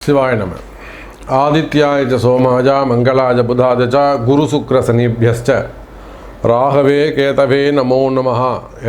சிவாய நம. ஆதித்யாய ச சோமாய மங்களாய புதாய ச குரு சுக்ர சனிபியஸ்ச ராகவே கேதவே நமோ நமஹ.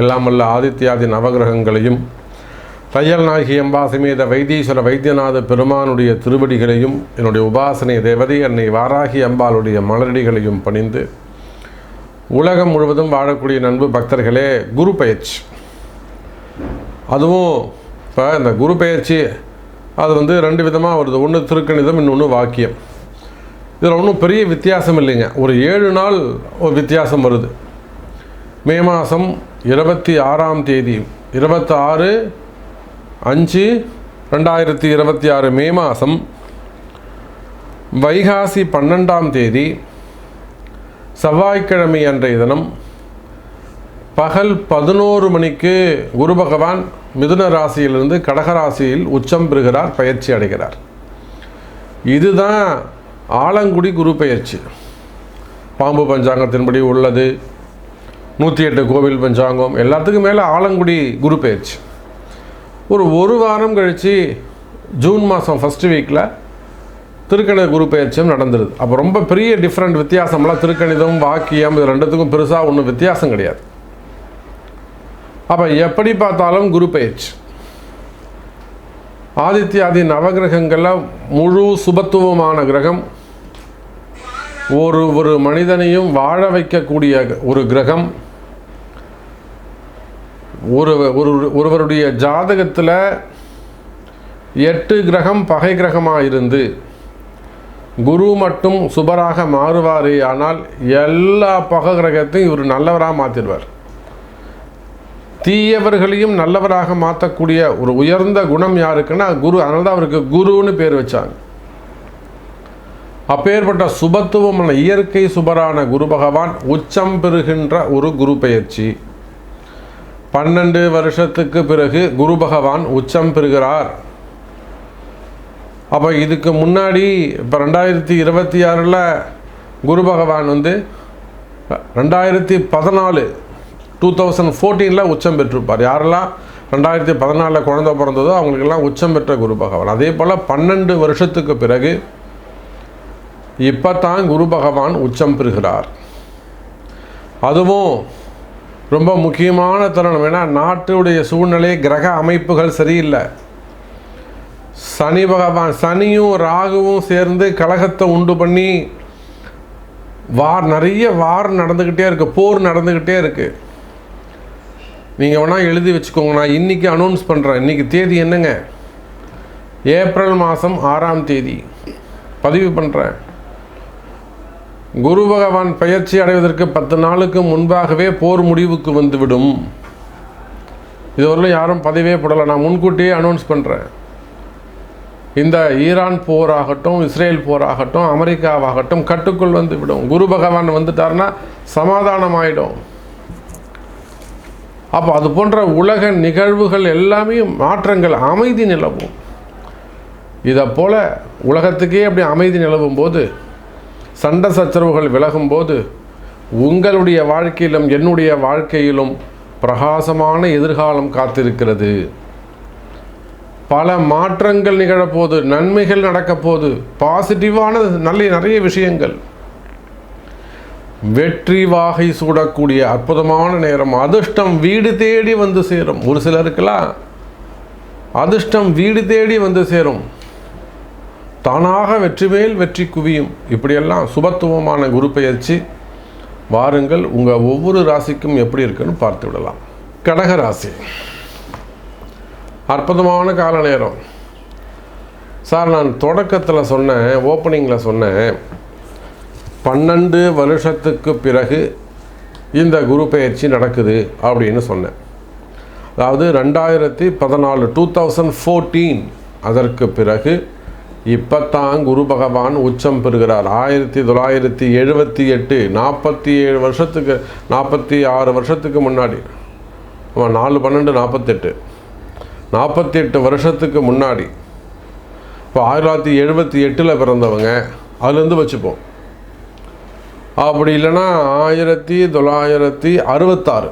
எல்லாம் வல்ல ஆதித்யாதி நவகிரகங்களையும் தையல் நாயகி அம்பா சமேத வைத்தீஸ்வர வைத்தியநாத பெருமானுடைய திருவடிகளையும் என்னுடைய உபாசனை தேவதை அன்னை வாராகி அம்பாளுடைய மலரடிகளையும் பணிந்து உலகம் முழுவதும் வாழக்கூடிய நண்பு பக்தர்களே, குரு பயிற்சி. அதுவும் இப்போ இந்த குரு பயிற்சி அது ரெண்டு விதமாக வருது. ஒன்று திருக்கணிதம், இன்னொன்று வாக்கியம். இதில் ஒன்றும் பெரிய வித்தியாசம் இல்லைங்க. ஒரு 7 நாள் ஒரு வித்தியாசம் வருது. மே மாதம் 26ஆம் தேதி 26/5/2026 மே மாதம், வைகாசி 12ஆம் தேதி செவ்வாய்க்கிழமை அன்றைய தினம் பகல் 11 மணிக்கு குரு பகவான் மிதுன ராசியிலிருந்து கடகராசியில் உச்சம் பெறுகிறார், பயிற்சி அடைகிறார். இதுதான் ஆலங்குடி குரு பயிற்சி. பாம்பு பஞ்சாங்கத்தின்படி உள்ளது. 108 கோவில் பஞ்சாங்கம் எல்லாத்துக்கும் மேலே ஆலங்குடி குரு பயிற்சி. ஒரு வாரம் கழித்து ஜூன் மாதம் ஃபஸ்ட்டு வீக்கில் திருக்கணித குரு பயிற்சியும் நடந்துருது. அப்போ ரொம்ப பெரிய டிஃப்ரெண்ட் வித்தியாசம்லாம் திருக்கணிதம் வாக்கியம் இது ரெண்டுத்துக்கும் பெருசாக ஒன்றும் வித்தியாசம் கிடையாது. அப்போ எப்படி பார்த்தாலும் குரு பயிற்சி. ஆதித்யாதி நவகிரகங்களில் முழு சுபத்துவமான கிரகம், ஒரு மனிதனையும் வாழ வைக்கக்கூடிய ஒரு கிரகம். ஒருவருடைய ஜாதகத்தில் 8 கிரகம் பகை கிரகமாக இருந்து குரு மட்டும் சுபராக மாறுவாரே, ஆனால் எல்லா பகை கிரகத்தையும் இவர் நல்லவராக மாற்றிடுவார். தீயவர்களையும் நல்லவராக மாற்றக்கூடிய ஒரு உயர்ந்த குணம் யாருக்குன்னா குரு. அதனால தான் அவருக்கு குருன்னு பேர் வச்சாங்க. அப்பேற்பட்ட சுபத்துவமான இயற்கை சுபரான குரு பகவான் உச்சம் பெறுகின்ற ஒரு குரு பயிற்சி. 12 வருஷத்துக்கு பிறகு குரு பகவான் உச்சம் பெறுகிறார். அப்போ இதுக்கு முன்னாடி இப்போ 2026 குரு பகவான் 2014 உச்சம் பெற்றிருப்பார். யாரெல்லாம் 2014 குழந்தை பிறந்ததோ அவங்களுக்கெல்லாம் உச்சம் பெற்ற குரு பகவான். அதே போல் 12 வருஷத்துக்கு பிறகு இப்போ தான் குரு பகவான் உச்சம் பெறுகிறார். அதுவும் ரொம்ப முக்கியமான தருணம். ஏன்னா நாட்டுடைய சூழ்நிலை, கிரக அமைப்புகள் சரியில்லை. சனி பகவான், சனியும் ராகுவும் சேர்ந்து கலகத்தை உண்டு பண்ணி நிறைய வார் நடந்துக்கிட்டே இருக்குது, போர் நடந்துக்கிட்டே இருக்குது. நீங்கள் வேணால் எழுதி வச்சுக்கோங்க, நான் இன்றைக்கி அனௌன்ஸ் பண்ணுறேன். இன்றைக்கி தேதி என்னங்க? ஏப்ரல் மாதம் 6ஆம் தேதி பதிவு பண்ணுறேன். குரு பகவான் பயிற்சி அடைவதற்கு 10 நாளுக்கு முன்பாகவே போர் முடிவுக்கு வந்துவிடும். இதுவரையிலும் யாரும் பதிவே போடலை, நான் முன்கூட்டியே அனௌன்ஸ் பண்ணுறேன். இந்த ஈரான் போராகட்டும், இஸ்ரேல் போராகட்டும், அமெரிக்காவாகட்டும் கட்டுக்குள் வந்துவிடும். குரு பகவான் வந்துட்டார்னா சமாதானம் ஆகிடும். அப்போ அது போன்ற உலக நிகழ்வுகள் எல்லாமே மாற்றங்கள், அமைதி நிலவும். இதை போல் உலகத்துக்கே அப்படி அமைதி நிலவும் போது, சண்டை சச்சரவுகள் விலகும்போது, உங்களுடைய வாழ்க்கையிலும் என்னுடைய வாழ்க்கையிலும் பிரகாசமான எதிர்காலம் காத்திருக்கிறது. பல மாற்றங்கள் நிகழப்போது, நன்மைகள் நடக்கப்போது, பாசிட்டிவான நிறைய விஷயங்கள். வெற்றி வாகை சூடக்கூடிய அற்புதமான நேரம். அதிர்ஷ்டம் வீடு தேடி வந்து சேரும். ஒரு சிலருக்கெல்லாம் அதிர்ஷ்டம் வீடு தேடி வந்து சேரும். தானாக வெற்றி மேல் வெற்றி குவியும். இப்படியெல்லாம் சுபத்துவமான குரு பயிற்சி. வாருங்கள், உங்கள் ஒவ்வொரு ராசிக்கும் எப்படி இருக்குன்னு பார்த்து விடலாம். கடகராசி அற்புதமான கால நேரம். சார், நான் தொடக்கத்தில் சொன்னேன், ஓப்பனிங்கில் சொன்னேன், 12 வருஷத்துக்கு பிறகு இந்த குரு பயிற்சி நடக்குது அப்படின்னு சொன்னேன். அதாவது 2014 அதற்கு பிறகு இப்போத்தான் குரு பகவான் உச்சம் பெறுகிறார். 1978 47 வருஷத்துக்கு 46 வருஷத்துக்கு முன்னாடி, 4/12 48 வருஷத்துக்கு முன்னாடி. இப்போ 1978 பிறந்தவங்க அதுலேருந்து வச்சுப்போம். அப்படி இல்லைன்னா 1966.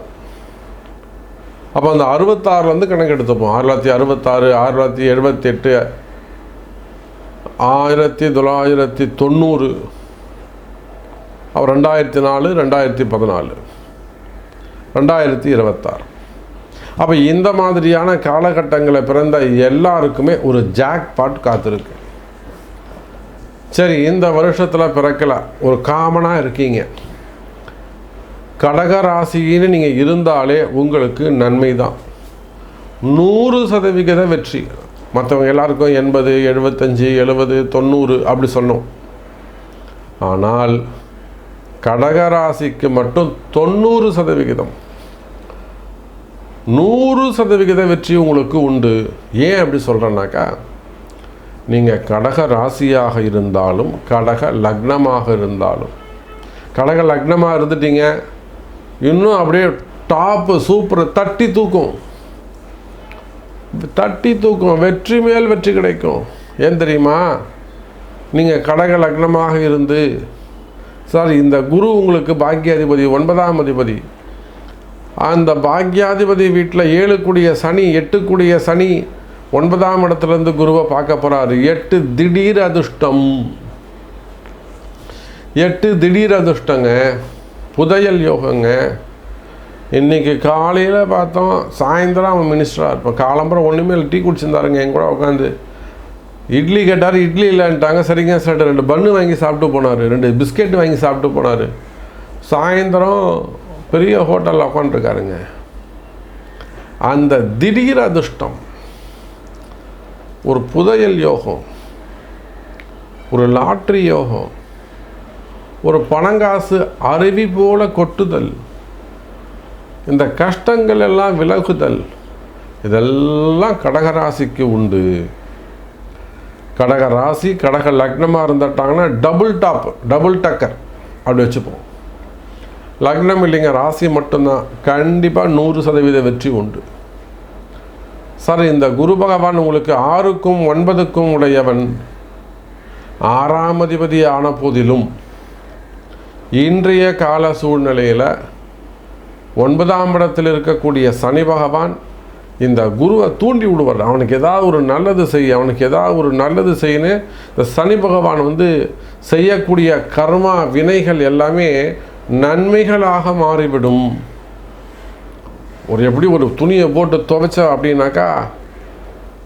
அப்போ அந்த 66 கணக்கு எடுத்துப்போம். 1966, 1978, 1990, அவர் 2004, 2014, 2026. அப்போ இந்த மாதிரியான காலகட்டங்களை பிறந்த எல்லாருக்குமே ஒரு ஜாக்பாட் காத்திருக்கு. சரி, இந்த வருஷத்தில் பிறக்கல, ஒரு காமனாக இருக்கீங்க, கடக ராசின்னு நீங்கள் இருந்தாலே உங்களுக்கு நன்மை தான். 100% வெற்றி. மற்றவங்க எல்லாருக்கும் 80, 75, 70, 90 அப்படி சொன்னோம். ஆனால் கடகராசிக்கு மட்டும் 90%, 100% வெற்றி உங்களுக்கு உண்டு. ஏன் அப்படி சொல்கிறேன்னாக்கா, நீங்கள் கடக ராசியாக இருந்தாலும் கடக லக்னமாக இருந்தாலும், கடக லக்னமாக இருந்துட்டீங்க இன்னும் அப்படியே டாப்பு சூப்பர் தட்டி தூக்கும், வெற்றி மேல் வெற்றி கிடைக்கும். ஏன் தெரியுமா? நீங்கள் கடக லக்னமாக இருந்து, சார் இந்த குரு உங்களுக்கு பாக்கியாதிபதி, 9ஆம் அதிபதி, அந்த பாக்கியாதிபதி வீட்டில் 7 கூடிய சனி, 8 கூடிய சனி 9ஆம் இடத்துலேருந்து குருவை பார்க்க போகிறாரு. 8 திடீர் அதிர்ஷ்டம், 8 திடீர் அதிர்ஷ்டங்க, புதையல் யோகங்க. இன்றைக்கி காலையில் பார்த்தோம், சாயந்தரம் அவன் மினிஸ்டராக இருப்பான். காலம்பரம் ஒன்றுமே இல்லை, டீ குடிச்சிருந்தாருங்க என் கூட உட்காந்து. இட்லி கேட்டார், இட்லி இல்லைன்ட்டாங்க. சரிங்க சார், 2 பன்னு வாங்கி சாப்பிட்டு போனார், 2 பிஸ்கெட் வாங்கி சாப்பிட்டு போனார். சாயந்தரம் பெரிய ஹோட்டலில் உட்காந்துருக்காருங்க. அந்த திடீர் அதிர்ஷ்டம், ஒரு புதையல் யோகம், ஒரு லாட்ரி யோகம், ஒரு பணங்காசு அருவி போல கொட்டுதல், இந்த கஷ்டங்கள் எல்லாம் விலகுதல், இதெல்லாம் கடகராசிக்கு உண்டு. கடகராசி கடக லக்னமாக இருந்துட்டாங்கன்னா டபுள் டக்கர் அப்படி வச்சுப்போம். லக்னம் இல்லைங்க, ராசி மட்டும்தான், கண்டிப்பாக 100% வெற்றி உண்டு. சார், இந்த குரு பகவான் உங்களுக்கு 6க்கும் 9க்கும் உடையவன், 6ஆம் அதிபதி ஆன போதிலும் இன்றைய கால சூழ்நிலையில் 9ஆம் இடத்தில் இருக்கக்கூடிய சனி பகவான் இந்த குருவை தூண்டி விடுவார். அவனுக்கு ஏதாவது ஒரு நல்லது செய்ய, அவனுக்கு ஏதாவது ஒரு நல்லது செய்யன்னு இந்த சனி பகவான் செய்யக்கூடிய கர்மா வினைகள் எல்லாமே நன்மைகளாக மாறிவிடும். எப்படி ஒரு துணியை போட்டு துவைச்சா அப்படின்னாக்கா,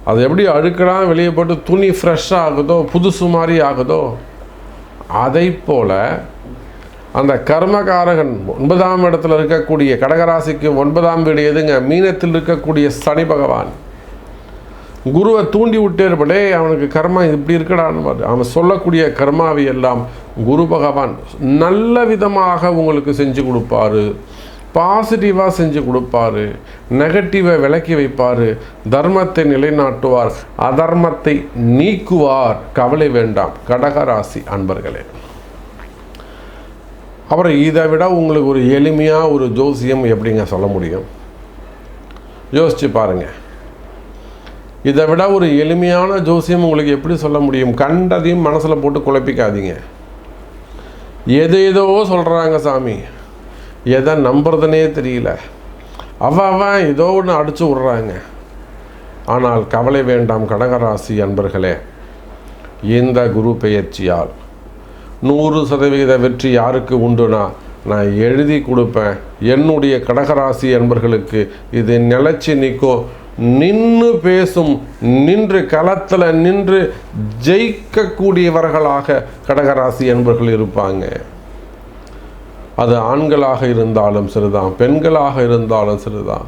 அது எப்படி அழுக்கலாம் வெளியே போட்டு துணி ஃப்ரெஷ்ஷாக ஆகுதோ, புதுசு மாதிரி ஆகுதோ, அதை போல் அந்த கர்மகாரகன் 9ஆம் இடத்துல இருக்கக்கூடிய கடகராசிக்கு 9ஆம் வீடு எதுங்க? மீனத்தில் இருக்கக்கூடிய சனி பகவான் குருவை தூண்டி விட்டேற்படே அவனுக்கு கர்மா இப்படி இருக்கடான்னு அவன் சொல்லக்கூடிய கர்மாவை எல்லாம் குரு பகவான் நல்ல விதமாக உங்களுக்கு செஞ்சு கொடுப்பாரு, பாசிட்டிவாக செஞ்சு கொடுப்பாரு, நெகட்டிவை விலக்கி வைப்பார், தர்மத்தை நிலைநாட்டுவார், அதர்மத்தை நீக்குவார். கவலை வேண்டாம் கடகராசி அன்பர்களே. அப்புறம் இதை விட உங்களுக்கு ஒரு எளிமையாக ஒரு ஜோசியம் எப்படிங்க சொல்ல முடியும்? யோசிச்சு பாருங்கள். இதை விட ஒரு எளிமையான ஜோசியம் உங்களுக்கு எப்படி சொல்ல முடியும்? கண்டதையும் மனசில் போட்டு குழப்பிக்காதீங்க. ஏதோ சொல்கிறாங்க சாமி, எதை நம்புறதுனே தெரியல, அவன் ஏதோ ஒன்று அடித்து விட்றாங்க. ஆனால் கவலை வேண்டாம் கடகராசி அன்பர்களே. இந்த குரு பெயர்ச்சியால் 100% வெற்றி யாருக்கு உண்டுனா நான் எழுதி கொடுப்பேன். என்னுடைய கடகராசி அன்பர்களுக்கு இது நிலச்சி நிற்கும். நின்று பேசும், நின்று களத்தில் நின்று ஜெயிக்கக்கூடியவர்களாக கடகராசி அன்பர்கள் இருப்பாங்க. அது ஆண்களாக இருந்தாலும் சரிதான், பெண்களாக இருந்தாலும் சரிதான்,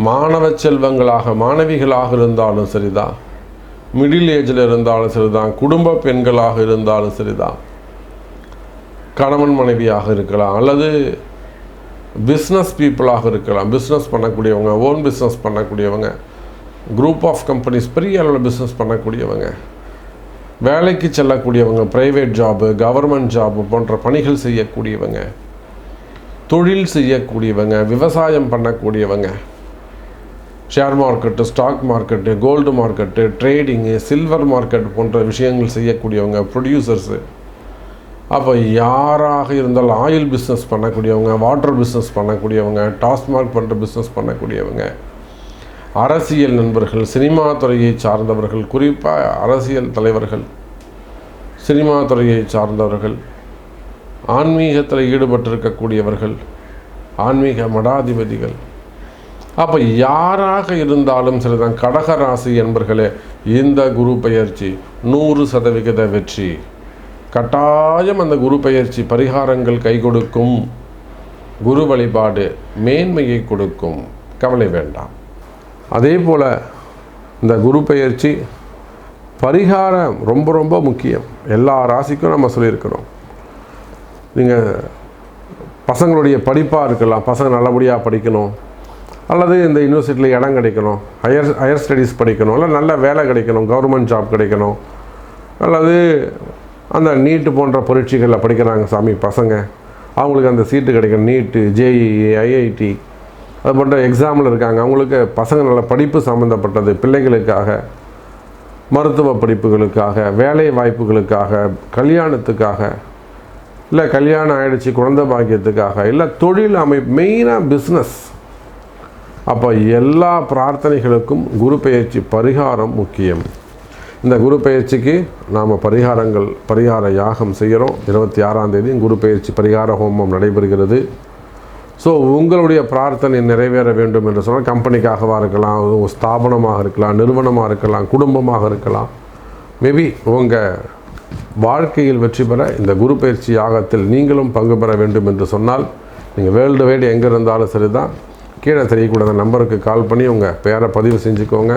மாணவ செல்வங்களாக மாணவிகளாக இருந்தாலும் சரிதான், மிடில் ஏஜில் இருந்தாலும் சரிதான், குடும்ப பெண்களாக இருந்தாலும் சரிதான், கணவன் மனைவியாக இருக்கலாம், அல்லது பிஸ்னஸ் பீப்புளாக இருக்கலாம், பிஸ்னஸ் பண்ணக்கூடியவங்க, ஓன் பிஸ்னஸ் பண்ணக்கூடியவங்க, குரூப் ஆஃப் கம்பெனிஸ் பெரிய அளவில் பிஸ்னஸ் பண்ணக்கூடியவங்க, வேலைக்கு செல்லக்கூடியவங்க, ப்ரைவேட் ஜாபு, கவர்மெண்ட் ஜாபு போன்ற பணிகள் செய்யக்கூடியவங்க, தொழில் செய்யக்கூடியவங்க, விவசாயம் பண்ணக்கூடியவங்க, share market, stock market, gold market, trading, silver market போன்ற விஷயங்கள் செய்யக்கூடியவங்க, ப்ரொடியூசர்ஸு. அப்போ யாராக இருந்தாலும் ஆயில் பிஸ்னஸ் பண்ணக்கூடியவங்க, வாட்டர் பிஸ்னஸ் பண்ணக்கூடியவங்க, டாஸ்மாக் பண்ணுற பிஸ்னஸ் பண்ணக்கூடியவங்க, அரசியல் நண்பர்கள், சினிமா துறையை சார்ந்தவர்கள், குறிப்பாக அரசியல் தலைவர்கள், சினிமா துறையை சார்ந்தவர்கள், ஆன்மீகத்தில் ஈடுபட்டிருக்கக்கூடியவர்கள், ஆன்மீக மடாதிபதிகள், அப்போ யாராக இருந்தாலும் சரிதான் கடக ராசி என்பர்களே, இந்த குரு பெயர்ச்சி 100% வெற்றி. கட்டாயம் அந்த குரு பெயர்ச்சி பரிகாரங்கள் கை கொடுக்கும். குரு வழிபாடு மேன்மையை கொடுக்கும், கவலை வேண்டாம். அதே போல் இந்த குரு பெயர்ச்சி பரிகாரம் ரொம்ப ரொம்ப முக்கியம். எல்லா ராசிக்கும் நம்ம சொல்லியிருக்கிறோம். நீங்கள் பசங்களுடைய படிப்பாக இருக்கலாம், பசங்க நல்லபடியாக படிக்கணும், அல்லது இந்த யூனிவர்சிட்டியில் இடம் கிடைக்கணும், ஹையர் ஸ்டடீஸ் படிக்கணும், இல்லை நல்ல வேலை கிடைக்கணும், கவர்மெண்ட் ஜாப் கிடைக்கணும், அல்லது அந்த நீட்டு போன்ற பரீட்சைகளில் படிக்கிறாங்க சாமி பசங்க, அவங்களுக்கு அந்த சீட்டு கிடைக்கணும். நீட்டு, ஜேஇஇ, ஐஐடி அது போன்ற எக்ஸாமில் இருக்காங்க, அவங்களுக்கு பசங்க நல்ல படிப்பு சம்மந்தப்பட்டது, பிள்ளைகளுக்காக, மருத்துவ படிப்புகளுக்காக, வேலை வாய்ப்புகளுக்காக, கல்யாணத்துக்காக, இல்லை கல்யாணம் ஆகிடுச்சு குழந்தை பாக்கியத்துக்காக, இல்லை தொழில் அமைப்பு, மெயினாக பிஸ்னஸ். அப்போ எல்லா பிரார்த்தனைகளுக்கும் குரு பெயர்ச்சி பரிகாரம் முக்கியம். இந்த குரு பெயர்ச்சிக்கு நாம் பரிகார யாகம் செய்கிறோம். 26ஆம் தேதி குரு பெயர்ச்சி பரிகார ஹோமம் நடைபெறுகிறது. ஸோ உங்களுடைய பிரார்த்தனை நிறைவேற வேண்டும் என்று சொன்னால் கம்பெனிக்காகவாக இருக்கலாம், ஸ்தாபனமாக இருக்கலாம், நிறுவனமாக இருக்கலாம், குடும்பமாக இருக்கலாம், மேபி உங்கள் வாழ்க்கையில் வெற்றி பெற இந்த குரு பயிற்சி யாகத்தில் நீங்களும் பங்கு பெற வேண்டும் என்று சொன்னால் நீங்கள் வேர்ல்டு வைடு எங்கே இருந்தாலும் சரி தான், கீழே தெரியக்கூடிய அந்த நம்பருக்கு கால் பண்ணி உங்கள் பேரை பதிவு செஞ்சுக்கோங்க.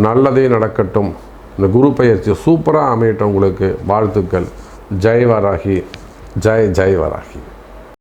நல்லதே நடக்கட்டும். இந்த குரு பயிற்சி சூப்பராக அமையட்டும் உங்களுக்கு. வாழ்த்துக்கள். ஜெய் வராகி, ஜெய் வராகி.